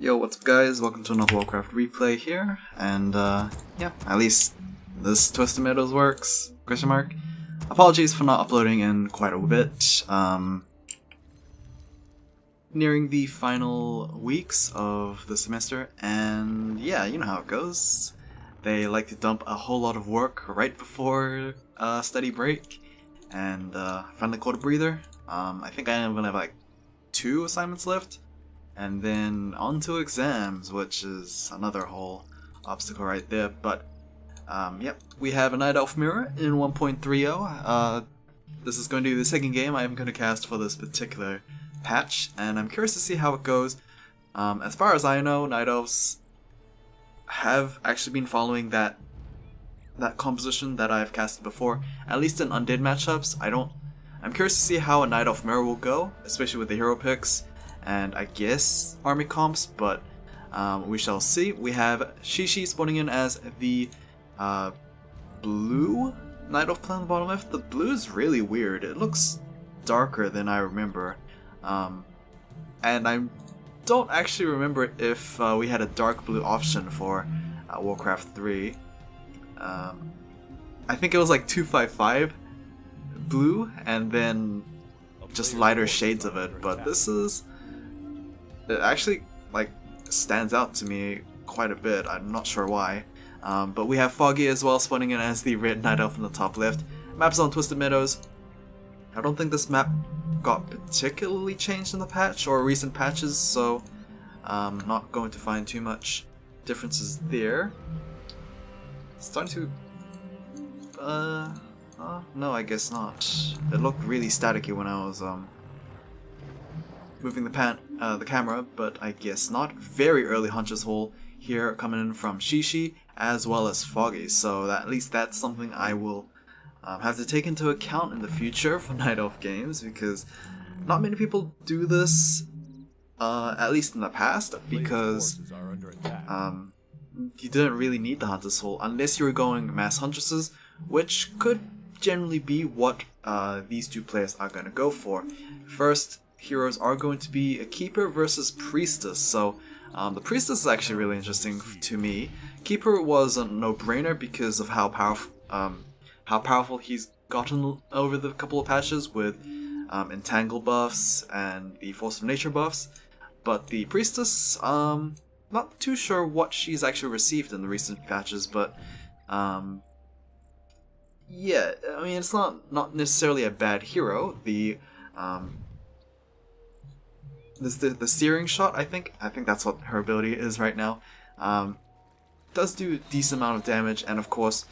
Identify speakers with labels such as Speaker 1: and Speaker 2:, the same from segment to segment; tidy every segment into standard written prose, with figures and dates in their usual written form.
Speaker 1: Yo, what's up guys? Welcome to another Warcraft replay here, and yeah, at least this Twisted Meadows works, question mark. Apologies for not uploading in quite a bit. Nearing the final weeks of the semester, and yeah, you know how it goes. They like to dump a whole lot of work right before study break, and finally caught a breather. I think I only have like 2 assignments left. And then on to exams, which is another whole obstacle right there. But, yep, we have a Night Elf Mirror in 1.30. This is going to be the second game I'm going to cast for this particular patch, and I'm curious to see how it goes. As far as I know, Night Elves have actually been following that composition that I've casted before, at least in Undead matchups. I'm curious to see how a Night Elf Mirror will go, especially with the hero picks. And I guess army comps, but we shall see. We have Xixi spawning in as the blue Night Elf player on the bottom left. The blue is really weird. It looks darker than I remember. And I don't actually remember if we had a dark blue option for Warcraft 3. I think it was like 255 blue and then just lighter shades of it, but it actually like stands out to me quite a bit. I'm not sure why. But we have Foggy as well spawning in as the red Night Elf in the top left. Map's on Twisted Meadows. I don't think this map got particularly changed in the patch or recent patches, so not going to find too much differences there. Starting to no, I guess not. It looked really staticky when I was moving the camera, but I guess not. Very early Hunter's Hole here coming in from Xixi as well as Foggy, so at least that's something I will have to take into account in the future for Night Elf games, because not many people do this, at least in the past, because you didn't really need the Hunter's Hole unless you were going mass huntresses, which could generally be what these two players are going to go for. First heroes are going to be a Keeper versus Priestess, so the Priestess is actually really interesting to me. Keeper was a no-brainer because of how powerful he's gotten over the couple of patches with Entangle buffs and the Force of Nature buffs, but the Priestess, not too sure what she's actually received in the recent patches, but yeah, I mean, it's not necessarily a bad hero. The searing shot, I think that's what her ability is right now, does do a decent amount of damage, and of course,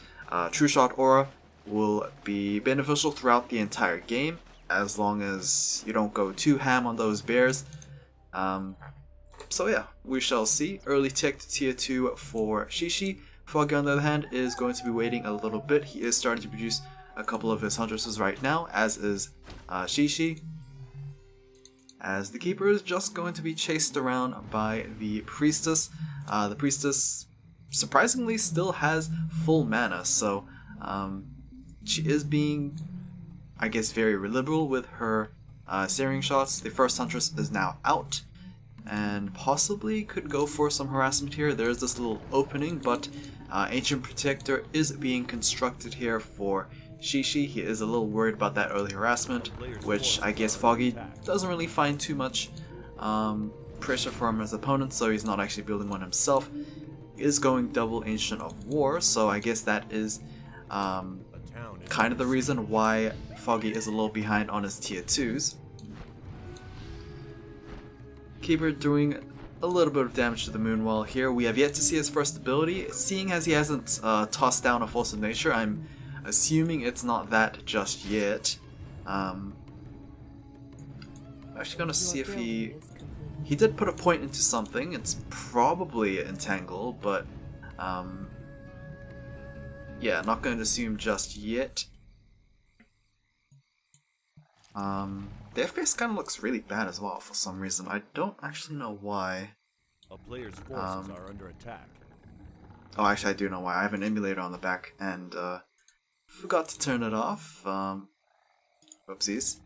Speaker 1: True Shot Aura will be beneficial throughout the entire game, as long as you don't go too ham on those bears. So yeah, we shall see. Early tick to tier 2 for Xixi. Foggy, on the other hand, is going to be waiting a little bit. He is starting to produce a couple of his huntresses right now, as is Xixi. As the Keeper is just going to be chased around by the Priestess. The Priestess surprisingly still has full mana, so she is being, I guess, very liberal with her searing shots. The first Huntress is now out, and possibly could go for some harassment here. There's this little opening, but Ancient Protector is being constructed here for Xixi. He is a little worried about that early harassment, which I guess Foggy doesn't really find too much pressure from his opponent, so he's not actually building one himself. He is going double Ancient of War, so I guess that is kind of the reason why Foggy is a little behind on his tier 2s. Keeper doing a little bit of damage to the Moonwall here. We have yet to see his first ability. Seeing as he hasn't tossed down a Force of Nature, I'm assuming it's not that just yet. I'm actually gonna see if he did put a point into something. It's probably Entangle, but yeah, not going to assume just yet. The FPS kind of looks really bad as well for some reason. I don't actually know why.
Speaker 2: A player's forces are under attack.
Speaker 1: Oh, actually I do know why. I have an emulator on the back and forgot to turn it off. Oopsies.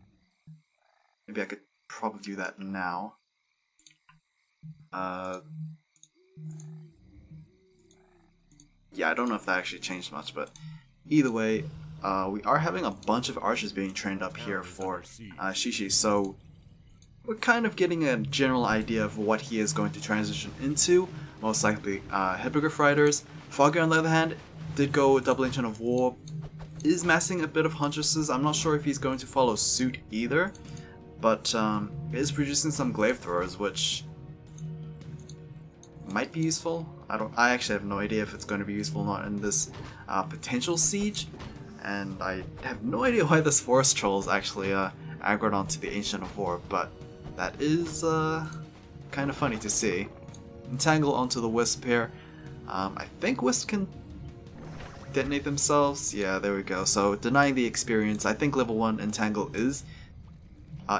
Speaker 1: Maybe I could probably do that now. Yeah, I don't know if that actually changed much, but either way, we are having a bunch of archers being trained up here for Xixi, so we're kind of getting a general idea of what he is going to transition into. Most likely Hippogriff Riders. Foggy, on the other hand, did go double engine of war, is massing a bit of Huntresses. I'm not sure if he's going to follow suit either, but is producing some glaive throwers, which might be useful. I actually have no idea if it's going to be useful or not in this potential siege, and I have no idea why this forest troll is actually aggroed onto the Ancient of War, but that is kind of funny to see. Entangle onto the Wisp here. I think Wisp can detonate themselves. Yeah, there we go. So denying the experience. I think level 1 Entangle is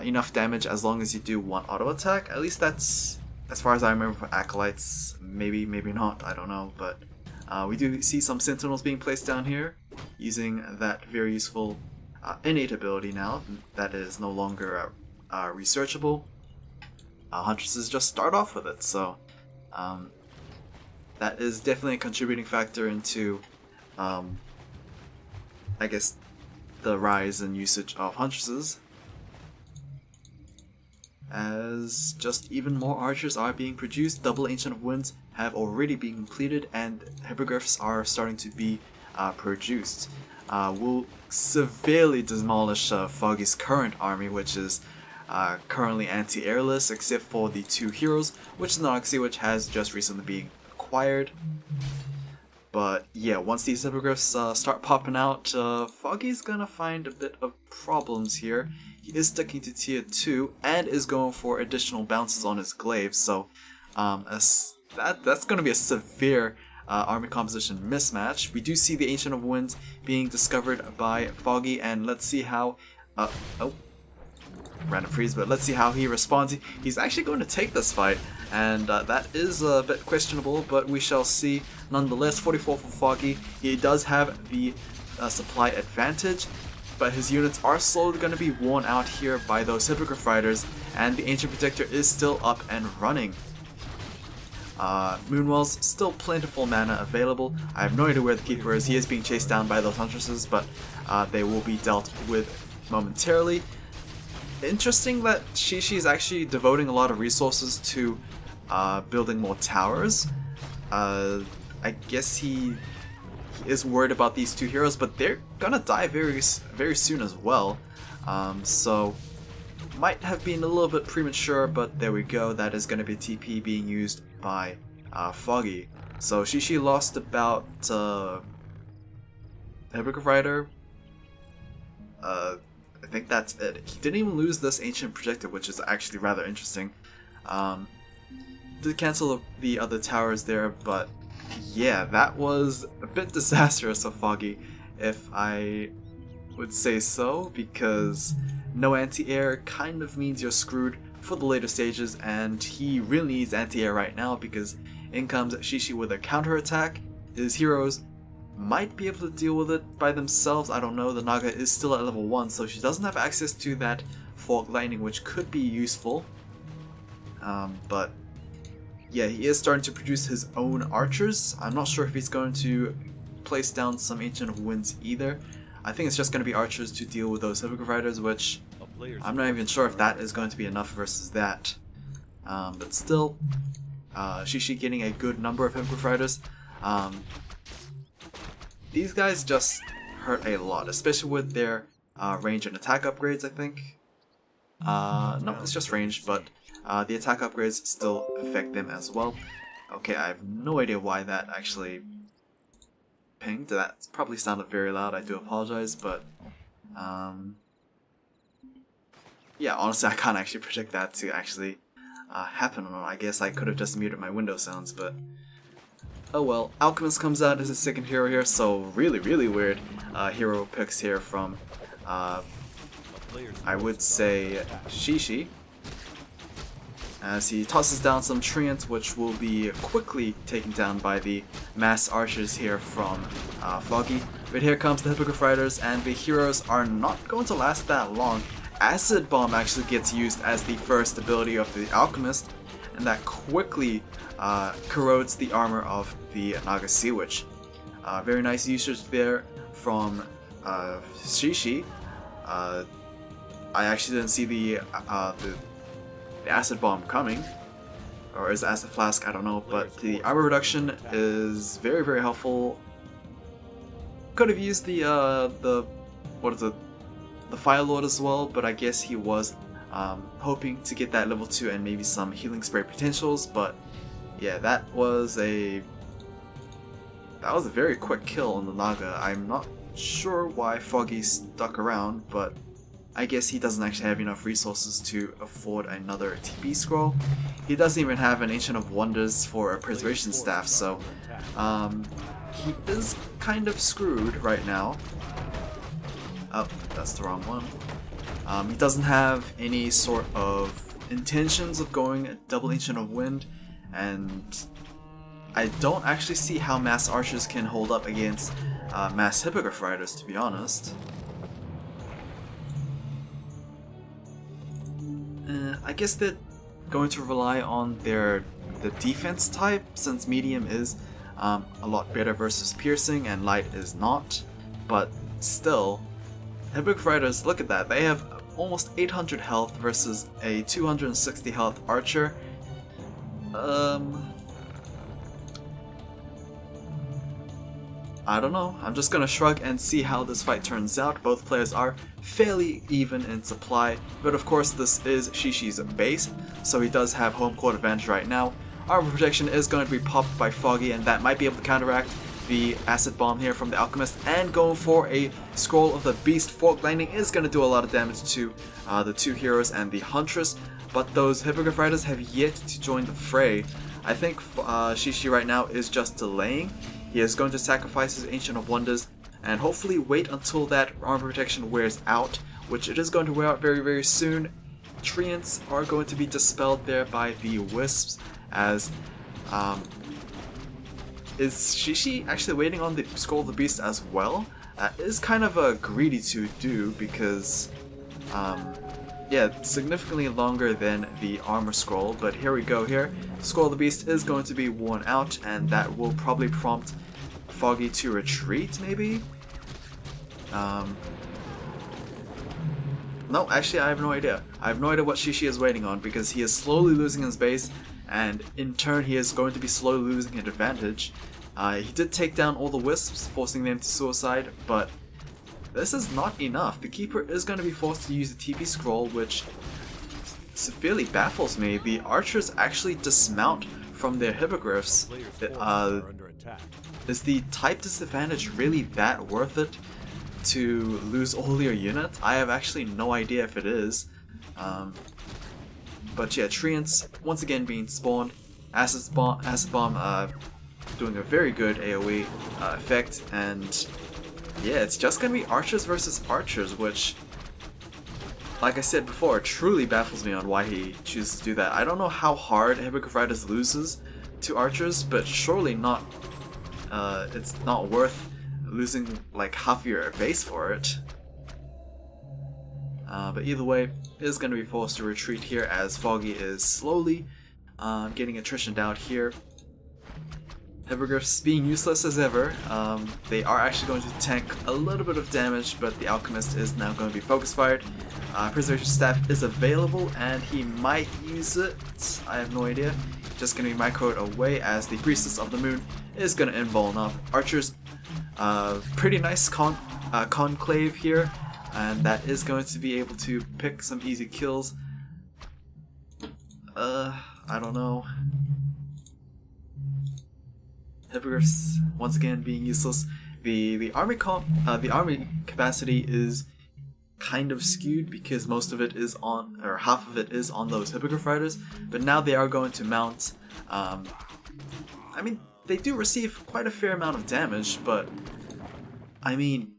Speaker 1: enough damage as long as you do one auto attack. At least that's as far as I remember for Acolytes. Maybe not, I don't know. But we do see some Sentinels being placed down here using that very useful innate ability now that is no longer researchable. Huntresses just start off with it, so that is definitely a contributing factor into I guess the rise in usage of Huntresses, as just even more archers are being produced. Double Ancient of Winds have already been completed, and Hippogriffs are starting to be produced. Will severely demolish Foggy's current army, which is currently anti-airless, except for the 2 heroes, which is Xixi, which has just recently been acquired. But yeah, once these Hippogriffs start popping out, Foggy's gonna find a bit of problems here. He is sticking to tier 2 and is going for additional bounces on his glaives, so that's gonna be a severe army composition mismatch. We do see the Ancient of Winds being discovered by Foggy, and let's see how random freeze, but let's see how he responds. He's actually going to take this fight, and that is a bit questionable, but we shall see. Nonetheless, 44 for Foggy. He does have the supply advantage, but his units are slowly going to be worn out here by those Hippogriff Riders, and the Ancient Protector is still up and running. Moonwell's still plentiful mana available. I have no idea where the Keeper is. He is being chased down by those Huntresses, but they will be dealt with momentarily. Interesting that Xixi is actually devoting a lot of resources to building more towers. I guess he is worried about these 2 heroes, but they're gonna die very soon as well. So might have been a little bit premature, but there we go. That is going to be TP being used by Foggy. So Xixi lost about Hippogriff Rider. I think that's it. He didn't even lose this Ancient Projector, which is actually rather interesting. Did cancel the other towers there, but yeah, that was a bit disastrous of Foggy, if I would say so, because no anti-air kind of means you're screwed for the later stages, and he really needs anti-air right now because in comes Xixi with a counterattack. His heroes might be able to deal with it by themselves, I don't know. The Naga is still at level 1, so she doesn't have access to that Fog Lightning, which could be useful. But yeah, he is starting to produce his own archers. I'm not sure if he's going to place down some Ancient of Winds either. I think it's just going to be archers to deal with those Hippogriff Riders, which I'm not even sure if that is going to be enough versus that. But still, Xixi getting a good number of Hippogriff Riders. These guys just hurt a lot, especially with their range and attack upgrades, I think. No, it's just range, but the attack upgrades still affect them as well. Okay, I have no idea why that actually pinged. That probably sounded very loud, I do apologize, but yeah, honestly I can't actually predict that to actually happen. I guess I could have just muted my window sounds, but oh well. Alchemist comes out as a second hero here, so really weird hero picks here from I would say Xixi, as he tosses down some treants, which will be quickly taken down by the mass archers here from Foggy. But here comes the Hippogriff Riders, and the heroes are not going to last that long. Acid Bomb actually gets used as the first ability of the Alchemist, and that quickly corrodes the armor of the Naga Sea Witch. Very nice usage there from Xixi. I actually didn't see the acid bomb coming, or is it acid flask? I don't know. But the armor reduction is very, very helpful. Could have used the what is it? The Fire Lord as well, but I guess he was hoping to get that level 2 and maybe some healing spray potentials. But yeah, that was a very quick kill on the Naga. I'm not sure why Foggy stuck around, but I guess he doesn't actually have enough resources to afford another TP scroll. He doesn't even have an Ancient of Wonders for a Preservation Staff, so he is kind of screwed right now. Oh, that's the wrong one. He doesn't have any sort of intentions of going double Ancient of Wind, and I don't actually see how Mass Archers can hold up against Mass Hippogriff Riders, to be honest. I guess they're going to rely on the defense type, since medium is a lot better versus piercing and light is not. But still, Hippogriff Riders, look at that, they have almost 800 health versus a 260 health archer. I don't know. I'm just gonna shrug and see how this fight turns out. Both players are fairly even in supply, but of course this is Xixi's base, so he does have home court advantage right now. Armor protection is going to be popped by Foggy, and that might be able to counteract the acid bomb here from the Alchemist, and going for a Scroll of the Beast. Fork Lightning is going to do a lot of damage to the two heroes and the Huntress, but those Hippogriff Riders have yet to join the fray. I think Xixi right now is just delaying. He is going to sacrifice his Ancient of Wonders and hopefully wait until that armor protection wears out, which it is going to wear out very, very soon. Treants are going to be dispelled there by the Wisps, as is Xixi actually waiting on the Scroll of the Beast as well? That is kind of greedy to do, because yeah, significantly longer than the armor scroll, but here we go here. Scroll of the Beast is going to be worn out, and that will probably prompt Foggy to retreat, maybe? No, actually I have no idea. I have no idea what Xixi is waiting on, because he is slowly losing his base, and in turn he is going to be slowly losing his advantage. He did take down all the Wisps, forcing them to suicide, but this is not enough. The Keeper is going to be forced to use the TP scroll, which severely baffles me. The archers actually dismount from their hippogriffs. Is the type disadvantage really that worth it to lose all your units? I have actually no idea if it is. But yeah, Treants once again being spawned. Acid Bomb doing a very good AoE effect, and yeah, it's just gonna be archers versus archers, which, like I said before, truly baffles me on why he chooses to do that. I don't know how hard Hippogriff Riders loses to archers, but surely not. It's not worth losing like half your base for it. But either way, is going to be forced to retreat here as Foggy is slowly getting attritioned out here. Hippogriffs being useless as ever. They are actually going to tank a little bit of damage, but the Alchemist is now going to be focus fired. Preservation Staff is available, and he might use it. I have no idea. Just going to be microed away as the Priestess of the Moon is going to invuln up. Archers, pretty nice conclave here, and that is going to be able to pick some easy kills. I don't know. Hippogriffs once again being useless. The army capacity is kind of skewed because most of it is on, or half of it is on those Hippogriff Riders, but now they are going to mount. I mean, they do receive quite a fair amount of damage, but I mean,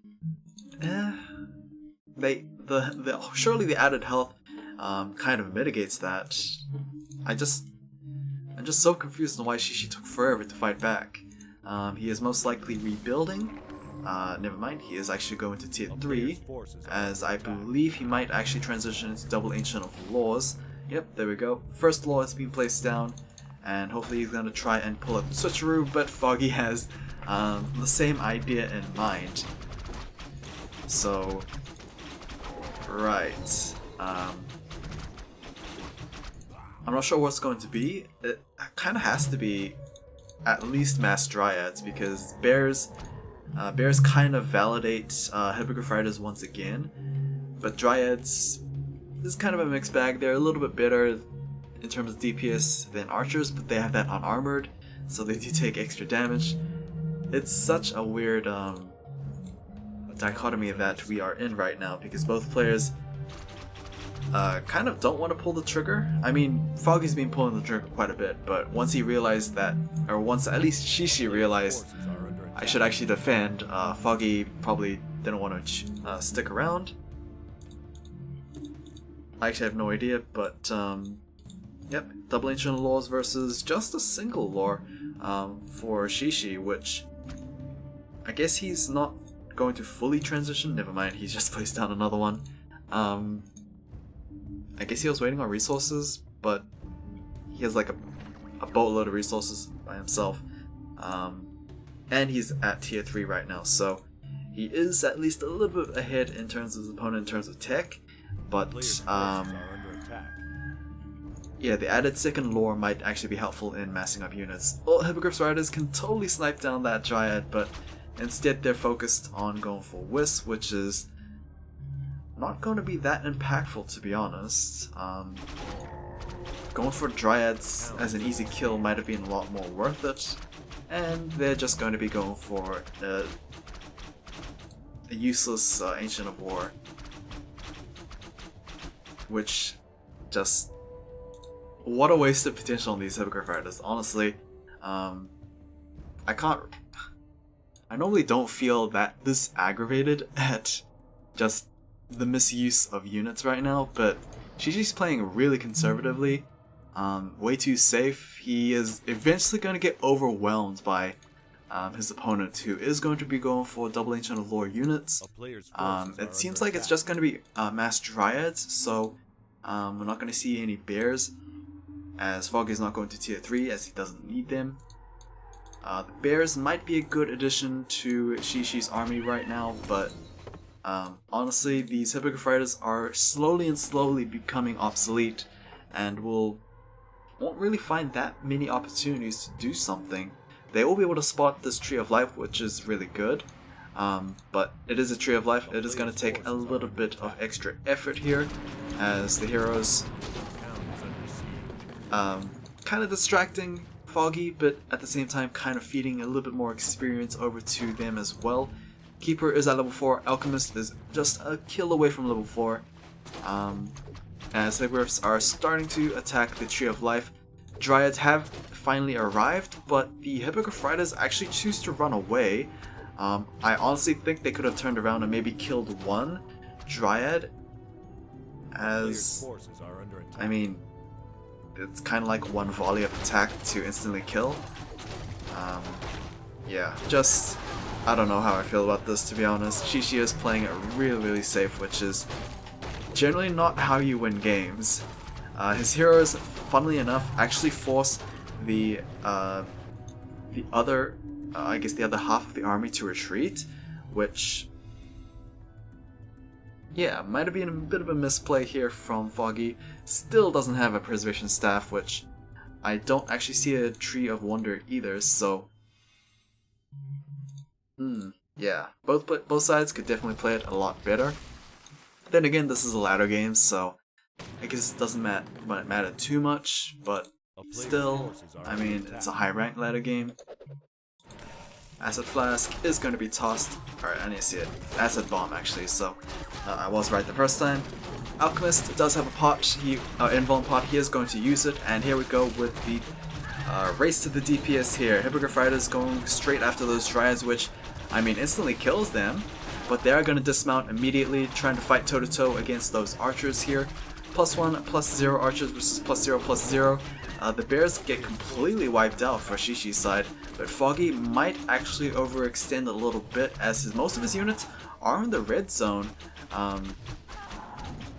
Speaker 1: surely the added health kind of mitigates that. I'm just so confused on why Xixi took forever to fight back. He is most likely rebuilding. Never mind, he is actually going to tier 3, as I believe he might actually transition into double Ancient of Laws. Yep, there we go. First law has been placed down, and hopefully he's gonna try and pull a switcheroo, but Foggy has the same idea in mind. So, right. I'm not sure what's going to be. It kind of has to be at least mass dryads, because bears kind of validate hippogriff riders once again, but dryads is kind of a mixed bag. They're a little bit better in terms of DPS than archers, but they have that unarmored, so they do take extra damage. It's such a weird dichotomy that we are in right now, because both players kind of don't want to pull the trigger. I mean, Foggy's been pulling the trigger quite a bit, but once he realized that, or once at least Xixi realized I should actually defend, Foggy probably didn't want to stick around. I actually have no idea, but yep, double ancient laws versus just a single lore for Xixi, which I guess he's not going to fully transition. Never mind, he's just placed down another one. I guess he was waiting on resources, but he has like a boatload of resources by himself. And he's at tier 3 right now, so he is at least a little bit ahead in terms of his opponent in terms of tech. But yeah, the added second lore might actually be helpful in massing up units. Well, Hippogriff's riders can totally snipe down that Dryad, but instead they're focused on going for Wisp, which is not going to be that impactful, to be honest. Going for Dryads as an easy kill might have been a lot more worth it, and they're just going to be going for a useless Ancient of War, which just... what a waste of potential on these Hippogriff riders, honestly. I normally don't feel that this aggravated at just the misuse of units right now, but Xixi's playing really conservatively, way too safe. He is eventually going to get overwhelmed by his opponent, who is going to be going for double ancient of lore units. It seems like it's just going to be mass dryads, so we're not going to see any bears, as Foggy's not going to tier 3 as he doesn't need them. The bears might be a good addition to Xixi's army right now, but honestly, these Hippogriff riders are slowly becoming obsolete, and won't really find that many opportunities to do something. They will be able to spot this Tree of Life, which is really good, but it is a Tree of Life. It is going to take a little bit of extra effort here, as the heroes kind of distracting Foggy, but at the same time kind of feeding a little bit more experience over to them as well. Keeper is at level 4, Alchemist is just a kill away from level 4, as Hippogriffs are starting to attack the Tree of Life. Dryads have finally arrived, but the Hippogriff riders actually choose to run away. I honestly think they could have turned around and maybe killed one Dryad, as, I mean, it's kind of like one volley of attack to instantly kill. Yeah, just, I don't know how I feel about this, to be honest. Xixi is playing it really safe, which is generally not how you win games. His heroes, funnily enough, actually force the other, I guess the other half of the army to retreat, which, yeah, might have been a bit of a misplay here from Foggy. Still doesn't have a preservation staff, which I don't actually see a Tree of Wonder either, so yeah, both sides could definitely play it a lot better. Then again, this is a ladder game, so I guess it doesn't matter too much, but still, I mean, it's a high rank ladder game. Acid Flask is going to be tossed. Alright, I need to see it. Acid Bomb, actually, so I was right the first time. Alchemist does have a pot, invuln pot, he is going to use it, and here we go with the race to the DPS here. Hippogriff riders going straight after those Dryads, which, I mean, instantly kills them, but they are going to dismount immediately, trying to fight toe-to-toe against those archers here. +1, +0 archers versus +0, +0. The bears get completely wiped out for Xixi's side, but Foggy might actually overextend a little bit, as most of his units are in the red zone.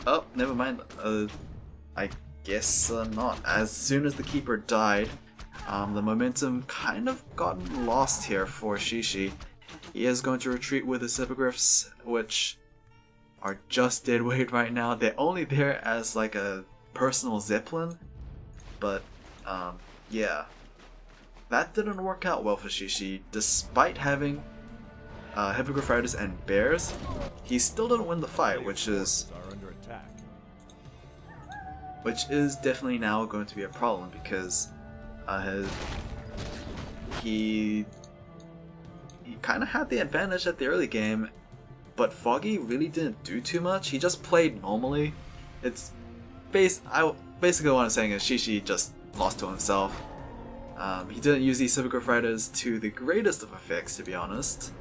Speaker 1: Oh, never mind. I guess not. As soon as the keeper died, the momentum kind of got lost here for Xixi. He is going to retreat with his hippogriffs, which are just dead weight right now. They're only there as like a personal zeppelin, but yeah, that didn't work out well for Xixi. Despite having hippogriff riders and bears, he still didn't win the fight, which is definitely now going to be a problem because he kind of had the advantage at the early game, but Foggy really didn't do too much. He just played normally. Basically what I'm saying is Xixi just lost to himself. He didn't use these hippogriff riders to the greatest of effects, to be honest.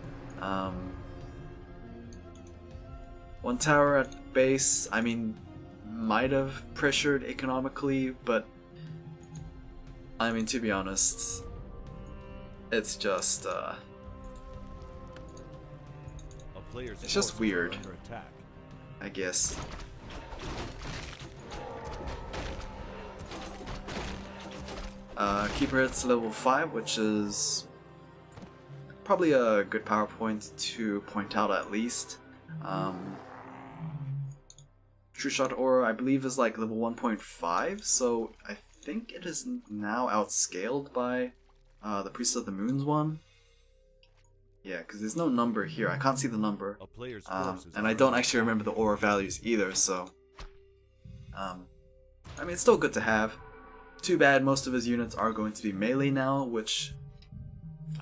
Speaker 1: One tower at base, I mean, might have pressured economically, but I mean, to be honest, it's just it's just weird, I guess. Keeper hits level 5, which is probably a good power point to point out at least. True Shot Aura, I believe, is like level 1.5, so I think it is now outscaled by the Priest of the Moon's one. Yeah, because there's no number here. I can't see the number. And I don't actually remember the aura values either, so I mean, it's still good to have. Too bad most of his units are going to be melee now, which,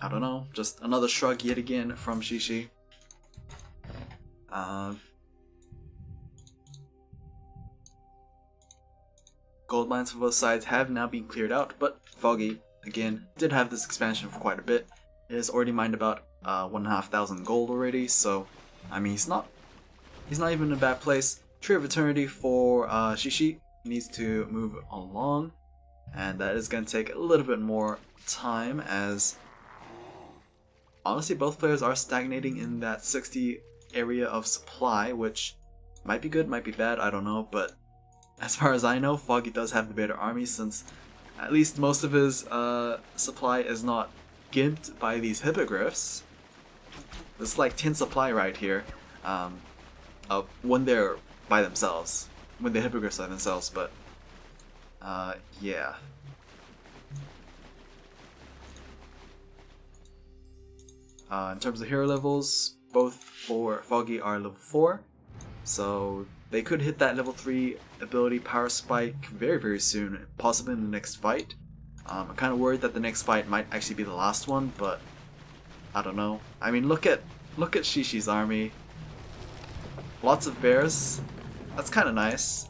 Speaker 1: I don't know, just another shrug yet again from Xixi. Gold mines for both sides have now been cleared out, but Foggy, again, did have this expansion for quite a bit. It has already mined about 1,500 gold already, so, I mean, he's not even in a bad place. Tree of Eternity for Xixi needs to move along, and that is going to take a little bit more time, as honestly both players are stagnating in that 60 area of supply, which might be good, might be bad, I don't know, but as far as I know, Foggy does have the better army, since at least most of his supply is not gimped by these hippogriffs. It's like 10 supply right here, when they're by themselves, when the hippogriffs are by themselves, but yeah. In terms of hero levels, both for Foggy are level 4, so they could hit that level 3 ability power spike very, very soon, possibly in the next fight. I'm kind of worried that the next fight might actually be the last one, but I don't know. I mean, look at Xixi's army. Lots of bears. That's kind of nice.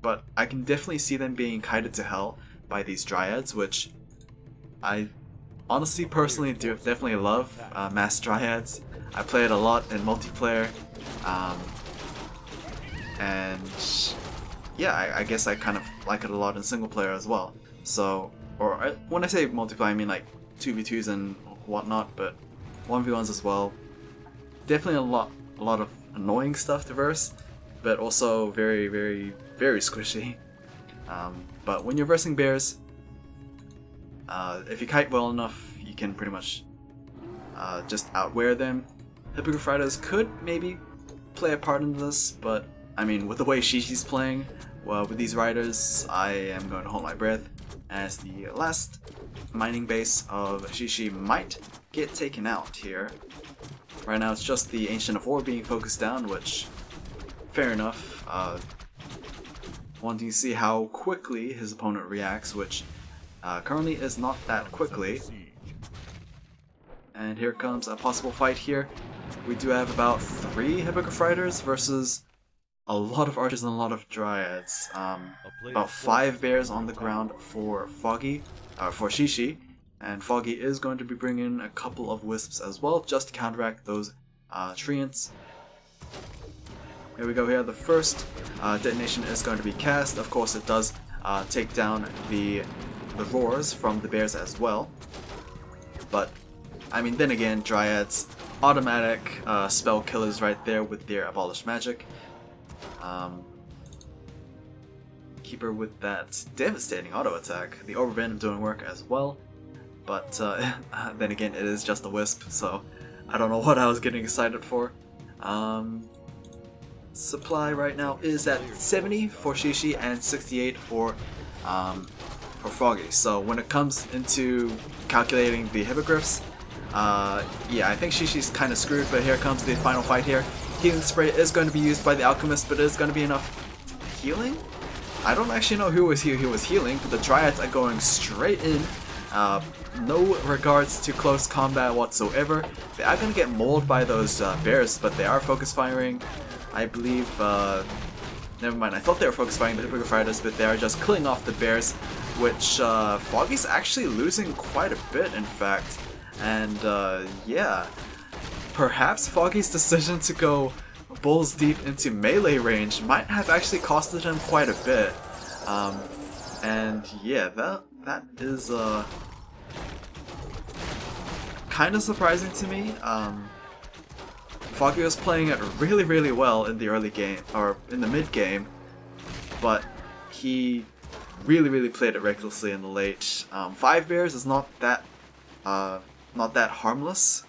Speaker 1: But I can definitely see them being kited to hell by these dryads, which I honestly, personally, definitely love mass dryads. I play it a lot in multiplayer, and yeah, I guess I kind of like it a lot in single player as well. So, when I say multiplayer, I mean like 2v2s and whatnot, but 1v1s as well. Definitely a lot of annoying stuff to verse, but also very, very, very squishy. But when you're versing bears, if you kite well enough, you can pretty much just outwear them. Hippogriff riders could maybe play a part in this, but I mean, with the way Xixi's playing, well, with these riders, I am going to hold my breath, as the last mining base of Xixi might get taken out here. Right now it's just the Ancient of War being focused down, which, fair enough. Wanting to see how quickly his opponent reacts, which currently is not that quickly. And here comes a possible fight here. We do have about 3 Hippogriff Riders versus a lot of archers and a lot of dryads. About 5 bears on the ground for Foggy, for Xixi, and Foggy is going to be bringing a couple of wisps as well, just to counteract those treants. Here we go here, the first detonation is going to be cast. Of course it does take down the roars from the bears as well. But, I mean, then again, dryads, automatic spell killers right there with their abolished magic. keep her with that devastating auto attack. The Overvenom doing work as well, but then again, it is just a Wisp, so I don't know what I was getting excited for. Supply right now is at 70 for Xixi and 68 for Foggy. So when it comes into calculating the Hippogriffs, yeah, I think Xixi's kind of screwed, but here comes the final fight here. Healing Spray is going to be used by the Alchemist, but is going to be enough healing? I don't actually know who was healing, but the Dryads are going straight in. No regards to close combat whatsoever. They are going to get mauled by those bears, but they are focus firing. I believe, never mind, I thought they were focus firing the Hippogriff Riders, but they are just killing off the bears, which Foggy's actually losing quite a bit, in fact. And yeah, perhaps Foggy's decision to go balls deep into melee range might have actually costed him quite a bit. And yeah, that is kind of surprising to me. Foggy was playing it really, really well in the early game, or in the mid game, but he really played it recklessly in the late. 5 bears is not that harmless,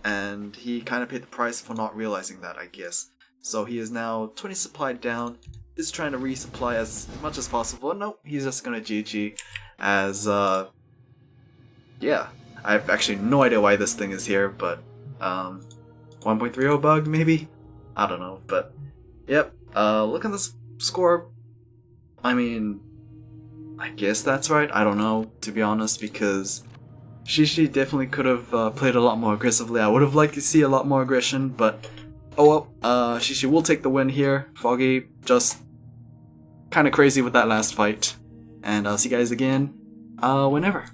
Speaker 1: and he kind of paid the price for not realizing that, I guess. So he is now 20 supply down, is trying to resupply as much as possible. Nope, he's just gonna GG, as yeah, I have actually no idea why this thing is here, but 1.30 bug maybe? I don't know, but yep, look at this score. I mean, I guess that's right, I don't know, to be honest, because Xixi definitely could have played a lot more aggressively. I would have liked to see a lot more aggression, but oh well, Xixi will take the win here. Foggy just kind of crazy with that last fight, and I'll see you guys again whenever.